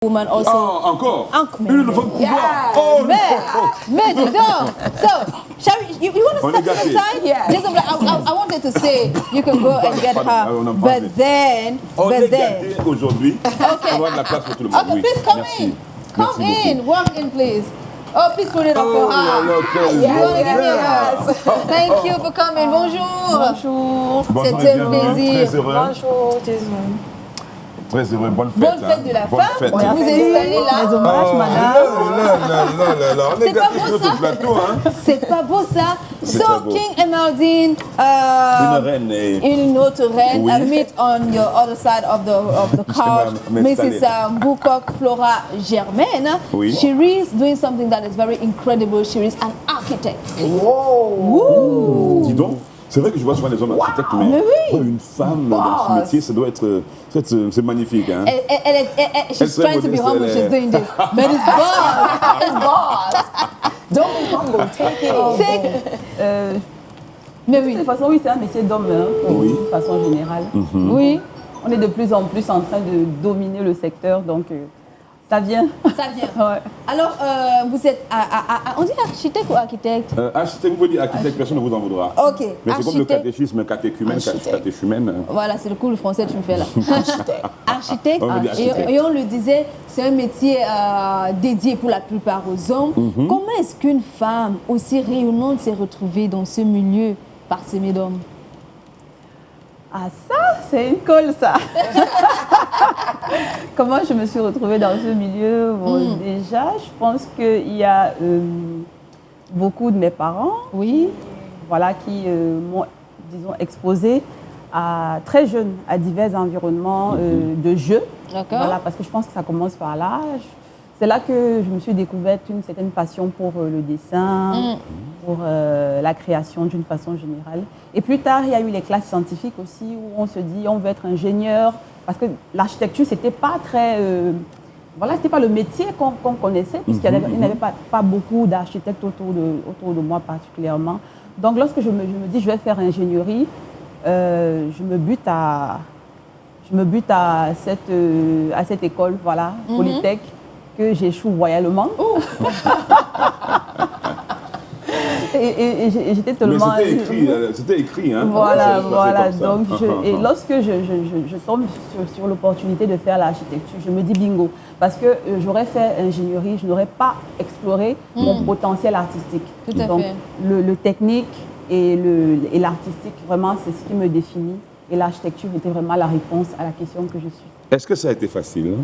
woman also. Ah, encore une femme pouvoir. Oh, mais dis donc. So, shall we, you want to step to the side? Yeah. Just, I wanted to say you can go and get her, but then, on est gâtés aujourd'hui. Okay. On doit de la place pour tout le monde. Okay, Oui. please come Merci. in. Come Merci in. beaucoup. Walk in, please. Oh, please put it up Oh for her. là là, quel You want to give me a yes. hug? Thank you for coming. Bonjour. Bonjour. Bonsoir, C'était un bienvenue. plaisir. Très heureux. Bonjour, Jason. Très heureux. Bonne fête. Bonne fête de la Bonne femme. fête. Vous vous installez là. Les hommages, madame. Là. On est C'est pas gâtés beau, sur ça? ce plateau. Hein. C'est pas beau ça. C'est So, très beau. King Emaldine, Une reine. une autre reine, Oui. meet on your other side of the couch, m'installer. Mrs. Mbukok Flora Germaine. Oui. She is doing something that is very incredible. She is an architect. Dis donc, c'est vrai que je vois souvent les hommes architectes, mais Mais oui. une femme dans ce métier, ça doit être, c'est magnifique. Hein. She's serait trying to be modeste, humble. elle She's est- doing this, but it's boss. It's boss. Don't be humble, take it. Mais De oui, toute façon, oui, c'est un métier d'homme, hein, Oui. de façon générale. oui, On est de plus en plus en train de dominer le secteur, donc ça vient. ça vient. Ouais. Alors, vous êtes, on dit architecte ou architecte? Architecte, vous pouvez dire architecte, personne ne vous en voudra. Ok, Mais c'est comme le architecte. catéchisme, catéchumène, catéchumène. Voilà, c'est le cours français que tu me fais là. Architecte. On veut dire architecte. Et on le disait, c'est un métier dédié pour la plupart aux hommes. Comment est-ce qu'une femme aussi rayonnante s'est retrouvée dans ce milieu parsemé d'hommes? Ah ça, c'est une colle ça. Comment je me suis retrouvée dans ce milieu? Bon, déjà, je pense qu'il y a beaucoup de mes parents, Oui. voilà, qui m'ont, disons, exposée à très jeune à divers environnements de jeu. D'accord. Voilà, parce que je pense que ça commence par là. C'est là que je me suis découverte une certaine passion pour le dessin, pour la création d'une façon générale. Et plus tard, il y a eu les classes scientifiques aussi où on se dit on veut être ingénieur parce que l'architecture c'était pas très, voilà, c'était pas le métier qu'on connaissait puisqu'il n'y avait pas beaucoup d'architectes autour de moi particulièrement. Donc lorsque je me dis je vais faire ingénierie, je me bute à cette école, voilà, Polytech, que j'échoue royalement. et j'étais tellement... Mais c'était écrit, hein. Voilà, Ça se passait voilà. comme ça. Donc, et lorsque je tombe sur l'opportunité de faire l'architecture, je me dis bingo. Parce que j'aurais fait ingénierie, je n'aurais pas exploré mon potentiel artistique. Tout à Donc, fait. le technique et l'artistique, vraiment, c'est ce qui me définit. Et l'architecture était vraiment la réponse à la question que je suis. Est-ce que ça a été facile?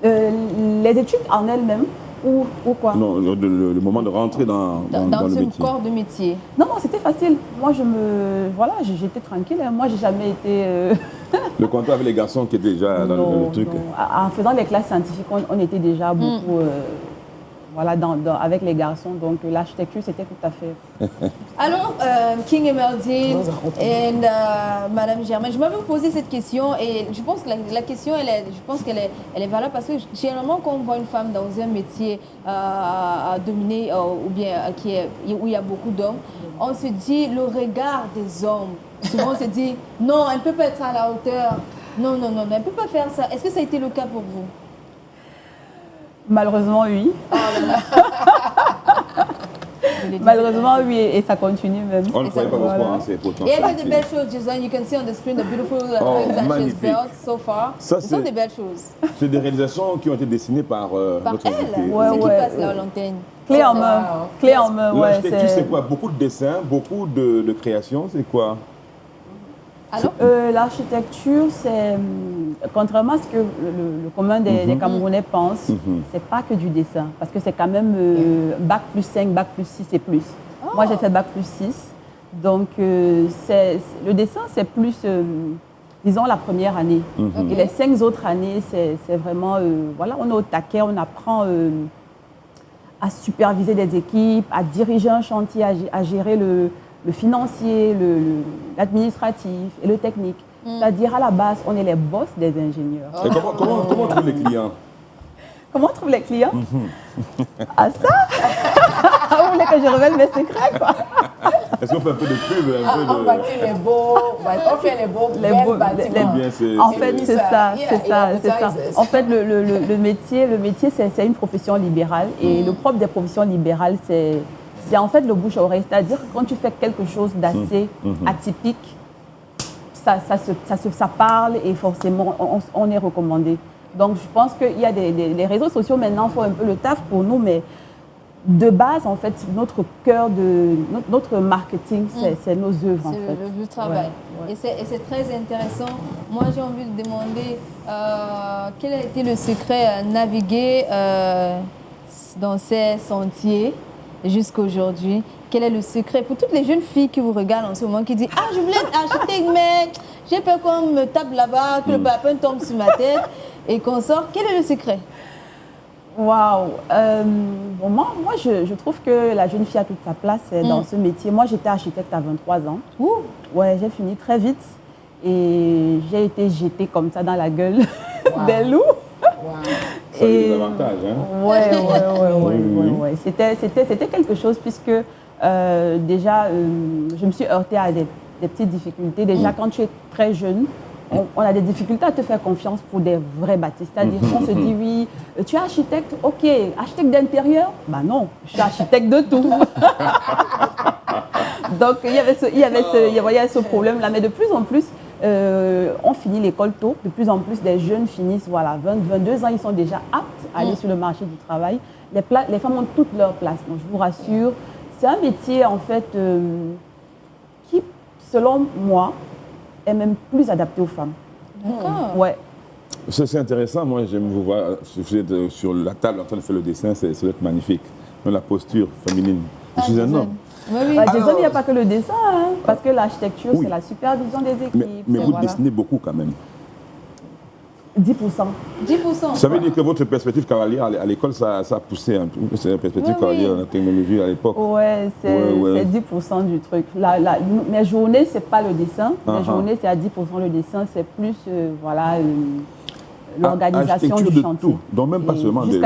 Les études en elles-mêmes, ou quoi? Non, le moment de rentrer dans Dans le ce métier. corps de métier. Non, c'était facile. Moi, j'étais tranquille. Hein. Moi, j'ai jamais été... Le contact avec les garçons qui étaient déjà dans non, le truc. non. En faisant les classes scientifiques, on était déjà beaucoup voilà, avec les garçons. Donc, l'architecture, c'était tout à fait... Alors, King Emaldine et Madame Germaine, je m'avais posé cette question et je pense que la question, elle est valable parce que généralement, quand on voit une femme dans un métier à dominer ou bien où il y a beaucoup d'hommes, on se dit le regard des hommes. Souvent, on se dit non, elle ne peut pas être à la hauteur. Non, elle ne peut pas faire ça. Est-ce que ça a été le cas pour vous? Malheureusement, oui. Malheureusement, oui, et ça continue même. On ne croyait pas Voilà. beaucoup, hein, c'est pourtant. Et elle fait de belles choses, Jason. You can see on the screen the beautiful things that she's magnifique. built so far. Ça, Ce sont c'est- des belles choses. C'est des réalisations qui ont été dessinées par Par notre elle, invité. Ouais, c'est qui ouais, passe là à l'antenne. Clé en main. Clé en main, ouais. L'architecture, c'est quoi? Beaucoup de dessins, beaucoup de créations, c'est quoi? Alors, L'architecture, c'est, contrairement à ce que le commun des Camerounais pense, c'est pas que du dessin, parce que c'est quand même bac plus 5, bac plus 6 et plus. Moi, j'ai fait bac plus 6, donc le dessin, c'est plus, disons, la première année. Et les 5 autres années, c'est vraiment, voilà, on est au taquet, on apprend à superviser des équipes, à diriger un chantier, à gérer le financier, l'administratif et le technique. C'est-à-dire, à la base, on est les boss des ingénieurs. Et comment on trouve les clients? Comment on trouve les clients? Ah ça? Vous voulez que je révèle mes secrets, quoi? Est-ce qu'on fait un peu de pub, un peu On de... bâtit les beaux, On fait les beaux bâtiments. En fait, c'est ça. En fait, le métier, c'est une profession libérale. Et le propre des professions libérales, c'est en fait le bouche-oreille. C'est-à-dire que quand tu fais quelque chose d'assez atypique, ça parle et forcément, on est recommandé. Donc, je pense qu'il y a les réseaux sociaux maintenant font un peu le taf pour nous, mais de base, en fait, notre cœur notre marketing, c'est nos œuvres, en fait. C'est le travail. Ouais. Et c'est très intéressant. Moi, j'ai envie de demander quel a été le secret à naviguer dans ces sentiers jusqu'à aujourd'hui. Quel est le secret pour toutes les jeunes filles qui vous regardent en ce moment, qui disent « Ah, je voulais être architecte, mais j'ai peur qu'on me tape là-bas, que le parapluie tombe sur ma tête et qu'on sort. » Quel est le secret? Waouh! Moi, je trouve que la jeune fille a toute sa place dans ce métier. Moi, j'étais architecte à 23 ans. Ouais, j'ai fini très vite et j'ai été jetée comme ça dans la gueule des loups. Ça a des avantages, hein? Ouais. C'était quelque chose puisque déjà, je me suis heurtée à des petites difficultés. Déjà, quand tu es très jeune, on a des difficultés à te faire confiance pour des vrais bâtisses. C'est-à-dire qu'on se dit, oui, tu es architecte, ok, architecte d'intérieur? Bah non, je suis architecte de tout. Donc, il y avait ce problème-là. Mais de plus en plus, on finit l'école tôt. De plus en plus, des jeunes finissent, 22 ans, ils sont déjà aptes à aller sur le marché du travail. Les femmes ont toute leur place. Donc, je vous rassure, c'est un métier, en fait, qui, selon moi, est même plus adapté aux femmes. D'accord. Ouais. C'est intéressant. Moi, j'aime vous voir sur la table en train de faire le dessin. C'est magnifique. Même la posture féminine. Je suis un homme. Oui. Jason, il n'y a pas que le dessin, hein, parce que l'architecture, c'est la supervision des équipes. Mais vous dessinez beaucoup quand même. 10%. 10%. Ça veut dire que votre perspective cavalière à l'école, ça a poussé un peu. C'est une perspective cavalière dans la technologie à l'époque. Ouais, c'est 10% du truc. Mes journées, ce n'est pas le dessin. Mes journées, c'est à 10% le dessin. C'est plus l'organisation du chantier. Tout. Donc même pas seulement des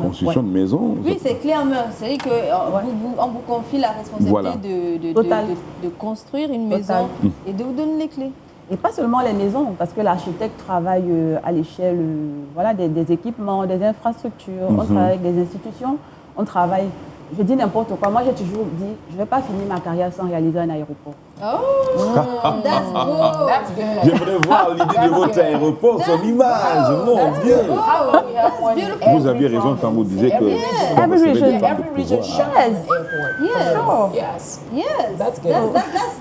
constructions de maisons. Oui, c'est clé en main. C'est-à-dire qu'on vous confie la responsabilité de construire une maison et de vous donner les clés. Et pas seulement les maisons, parce que l'architecte travaille à l'échelle des équipements, des infrastructures, on travaille avec des institutions, on travaille, je dis n'importe quoi. Moi, j'ai toujours dit, je ne vais pas finir ma carrière sans réaliser un aéroport. Oh, that's good. That's good. J'aimerais voir l'idée de votre aéroport, son image, mon Dieu. Vous aviez raison quand vous disiez que... Every region should have an airport. Yes. That's good.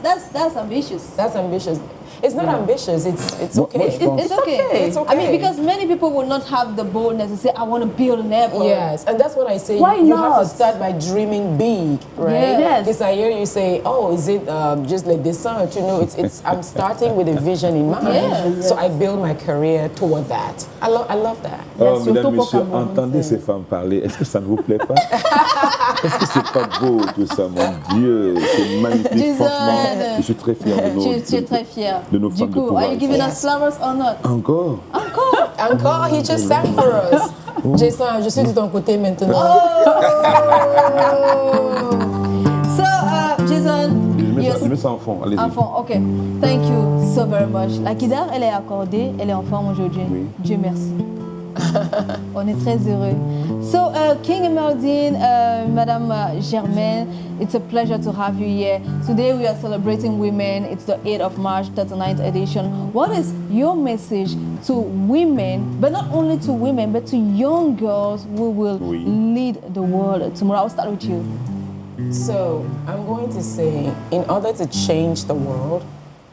That's ambitious. That's ambitious. It's not ambitious. It's okay. It's okay. It's okay. I mean, because many people will not have the boldness to say, I want to build an airport. Yes, and that's what I say. Why you not? have to start by dreaming big, right? Yes. Because I hear you say, oh, is it just like dessin? You know, I'm starting with a vision in mind. Yes. So I build my career toward that. I love that. Oh, mesdames, messieurs, entendez ces femmes parler. Est-ce que ça ne vous plaît pas? Est-ce que c'est pas beau tout ça, mon Dieu? C'est magnifique, Jason, franchement. Je suis très fier de nous. Tu es très fier. De nos Du femmes de coup, pouvoir. are you giving us flowers or not? Encore? Encore, he just sang for us. Jason, je suis de ton côté maintenant. So, Jason, Je mets ça en fond, allez-y. enfant, ok. Thank you so very much. La guitare, elle est accordée, elle est en forme aujourd'hui. Oui. Dieu merci. On est très heureux. So, King Emeldine, Madame Germaine, it's a pleasure to have you here. Today we are celebrating women. It's the 8th of March, 39th edition. What is your message to women, but not only to women, but to young girls who will lead the world tomorrow? I'll start with you. So I'm going to say, in order to change the world,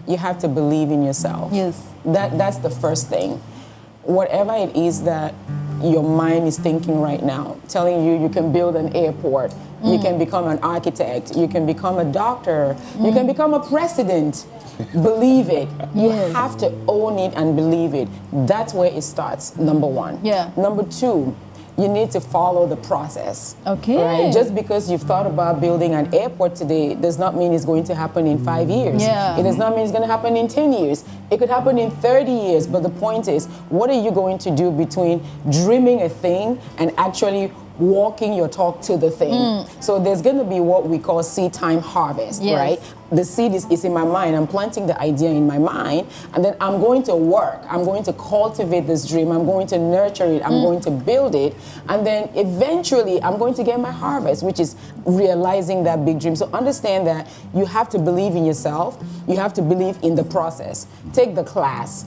you have to believe in yourself. Yes. That's the first thing. Whatever it is that your mind is thinking right now, telling you can build an airport, you can become an architect, you can become a doctor, you can become a president. Believe it. You have to own it and believe it. That's where it starts, number one. Yeah. Number two, you need to follow the process. Okay. Right? Just because you've thought about building an airport today does not mean it's going to happen in 5 years. Yeah. It does not mean it's going to happen in 10 years. It could happen in 30 years. But the point is, what are you going to do between dreaming a thing and actually walking your talk to the thing. So there's going to be what we call seed time harvest, right? The seed is in my mind. I'm planting the idea in my mind, and then I'm going to work. I'm going to cultivate this dream. I'm going to nurture it. I'm going to build it, and then eventually I'm going to get my harvest, which is realizing that big dream. So understand that you have to believe in yourself. You have to believe in the process. Take the class.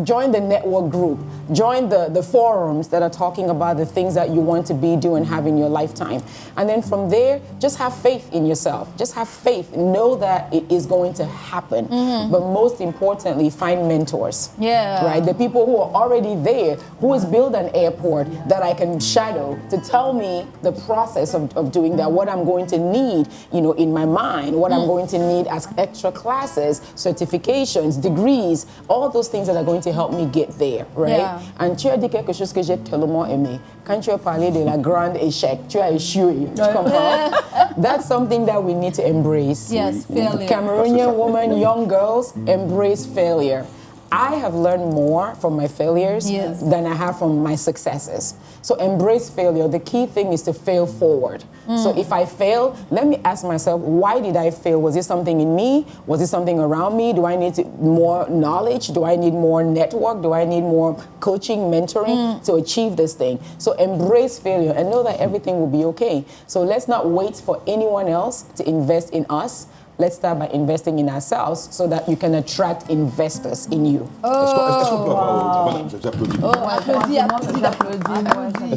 Join the network group, join the forums that are talking about the things that you want to be, do, and have in your lifetime. And then from there, just have faith in yourself. Just have faith. Know that it is going to happen. But most importantly, find mentors. Right? The people who are already there, who has built an airport that I can shadow to tell me the process of doing that, what I'm going to need, in my mind, what I'm going to need as extra classes, certifications, degrees, all those things that are going to help me get there, right? And tu as dit quelque chose que j'ai tellement aimé. Quand tu as parlé de la grande échec, tu as échoué. Tu comprends? That's something that we need to embrace. Yes, failure. Cameroonian women, young girls, embrace failure. I have learned more from my failures than I have from my successes. So embrace failure. The key thing is to fail forward. So if I fail, let me ask myself, why did I fail? Was it something in me? Was it something around me? Do I need more knowledge? Do I need more network? Do I need more coaching, mentoring to achieve this thing? So embrace failure and know that everything will be okay. So let's not wait for anyone else to invest in us. Let's start by investing in ourselves so that you can attract investors in you. Est-ce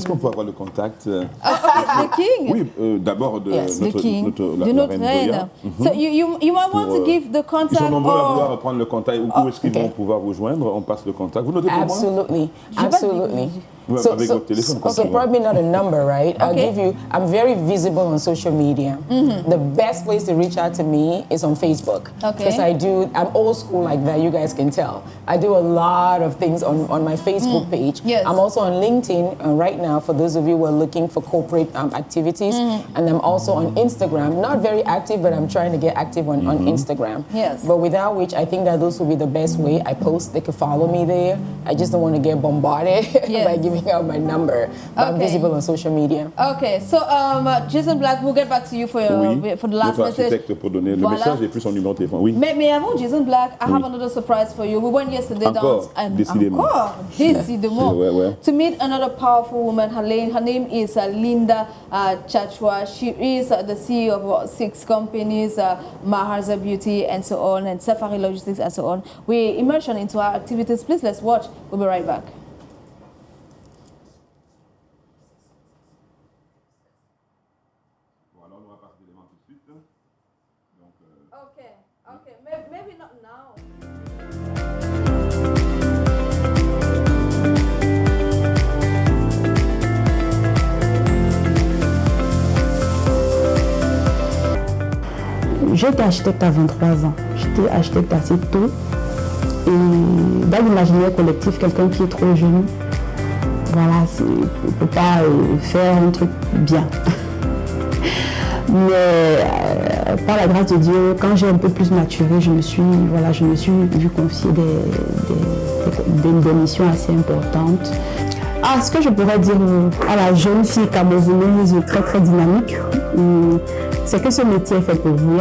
qu'on peut avoir le contact The king? Oui, d'abord de notre reine. So you might want to give the contact. Ils sont nombreux à vouloir prendre le contact. Où est-ce qu'ils vont pouvoir vous joindre? On passe le contact. Vous notez pour moi? Absolutely. So probably not a number, right? I'll give you, I'm very visible on social media. The best place to reach out to me is on Facebook. Because I'm old school like that, you guys can tell. I do a lot of things on my Facebook page. I'm also on LinkedIn right now, for those of you who are looking for corporate activities. And I'm also on Instagram, not very active, but I'm trying to get active on Instagram. But without which, I think that those will be the best way. I post, they can follow me there. I just don't want to get bombarded by giving out my number. But I'm visible on social media. Okay, so Jason Black, we'll get back to you for the last message. Pour donner le message et puis son numéro de téléphone. Oui. Mais avant Jason Black, I have another surprise for you. We went yesterday décidément, to meet another powerful woman. Her name is Linda Chachwa. She is the CEO of 6 companies, Maharza Beauty and so on, and Safari Logistics and so on. We immersion into our activities. Please, let's watch. We'll be right back. Okay, maybe not now. J'étais architecte à 23 ans. J'étais architecte assez tôt. Et dans l'imaginaire collectif, quelqu'un qui est trop jeune, voilà, ne peut pas faire un truc bien. Mais par la grâce de Dieu, quand j'ai un peu plus maturé, je me suis vu confier des missions assez importantes. Ce que je pourrais dire à la jeune fille camerounaise très très dynamique, c'est que ce métier est fait pour vous. Il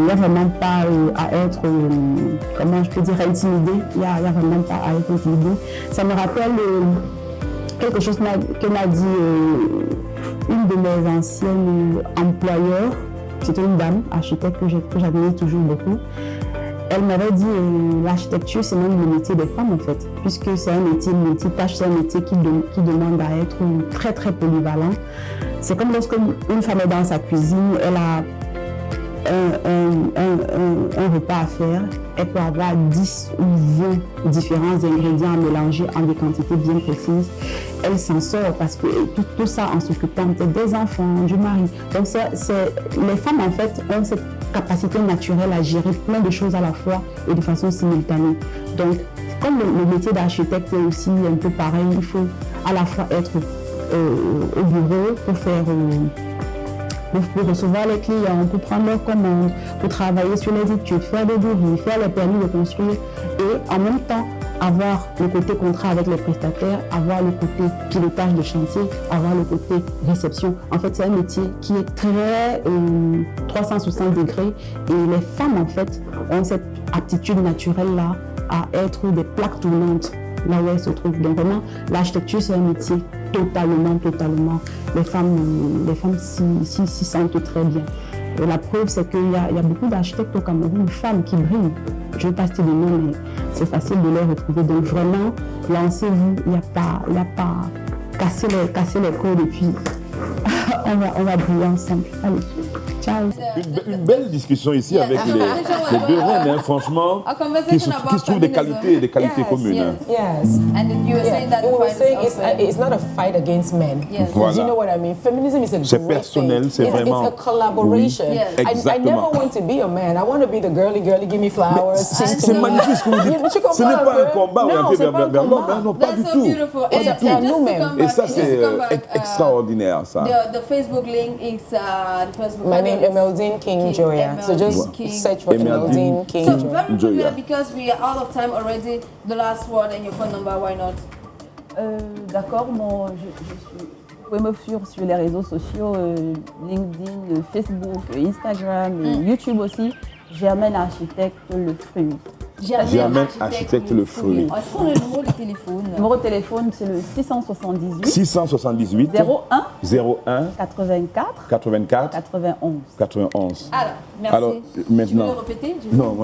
n'y a vraiment pas à être, comment je peux dire, intimidé. Il n'y a vraiment pas à être intimidé. Ça me rappelle quelque chose que m'a dit une de mes anciennes employeurs. C'était une dame, architecte que j'admire toujours beaucoup. Elle m'avait dit l'architecture, c'est même le métier des femmes en fait, puisque c'est un métier multitâche, c'est un métier qui demande à être très très polyvalent. C'est comme lorsque une femme est dans sa cuisine, elle a un repas à faire, elle peut avoir 10 ou 20 différents ingrédients à mélanger en des quantités bien précises. Elle s'en sort parce que tout ça en s'occupant des enfants, du mari. Donc les femmes en fait ont cette capacité naturelle à gérer plein de choses à la fois et de façon simultanée. Donc comme le métier d'architecte est aussi un peu pareil, il faut à la fois être au bureau pour faire... pour recevoir les clients, pour prendre leurs commandes, pour travailler sur les études, faire des devis, faire les permis de construire et en même temps avoir le côté contrat avec les prestataires, avoir le côté pilotage de chantier, avoir le côté réception. En fait, c'est un métier qui est très 360 degrés et les femmes, en fait, ont cette aptitude naturelle-là à être des plaques tournantes là où elles se trouvent. Donc vraiment, l'architecture, c'est un métier totalement. Les femmes s'y sentent très bien. Et la preuve, c'est qu'il y a beaucoup d'architectes au Cameroun, femmes qui brillent. Je ne vais pas citer de nom, mais c'est facile de les retrouver. Donc vraiment, lancez-vous, il n'y a pas casser les codes et puis on va briller ensemble. Allez, ciao. Une belle discussion ici avec les deux reines, hein, franchement, qui se trouvent des qualités communes. Hein. Yes. And you were saying that We were saying it's not a fight against men. Yes. Voilà. You know what I mean? Feminism is a C'est great personnel, thing. c'est vraiment... It's a collaboration. Oui, Yes. I exactement. never want to be a man. I want to be the girly, give me flowers. C'est magnifique ce que vous dites. Ce n'est pas un combat orienté vers l'homme, non, pas du That's so tout. beautiful. It's a And just to nous-mêmes. come Et back, ça, just to c'est come back, extraordinaire, ça. The Facebook link is the Facebook. My name is Emeldine King Joya. So just King. search for Emeldine Emeldine King So Joya. very Joya. quickly, because we are out of time already, the last word and your phone number, why not? D'accord, vous pouvez me suivre sur les réseaux sociaux, LinkedIn, Facebook, Instagram, et YouTube aussi. Germaine Architecte Le Fruit. Germaine Architecte Le Fruit. Est-ce qu'on a le numéro de téléphone? Le numéro de téléphone, c'est le 678 678 01 01 84 84 91. 91. Alors, merci. Alors, Tu veux maintenant... le répéter? Non,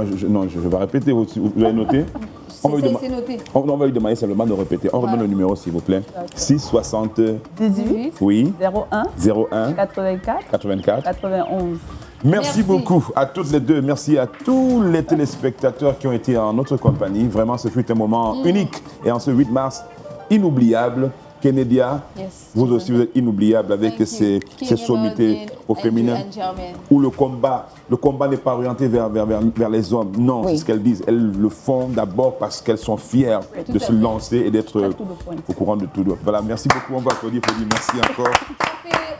je vais répéter. Vous l'avez noté? C'est noté. On va lui demander simplement de répéter. On remet le numéro, s'il vous plaît. 660... 18 Oui. 01 01 84 84. 91. Merci beaucoup à toutes les deux. Merci à tous les téléspectateurs qui ont été en notre compagnie. Vraiment, ce fut un moment unique. Et en ce 8 mars, inoubliable. Kenedia, Yes. vous aussi, vous êtes inoubliable avec Thank you. ces King sommités Emeldine au féminin. and Germaine. Où le combat n'est pas orienté vers les hommes. Non, Oui. c'est ce qu'elles disent. Elles le font d'abord parce qu'elles sont fières de se lancer et d'être À tout le point. au courant de tout. Voilà, merci beaucoup. On va applaudir. Merci encore.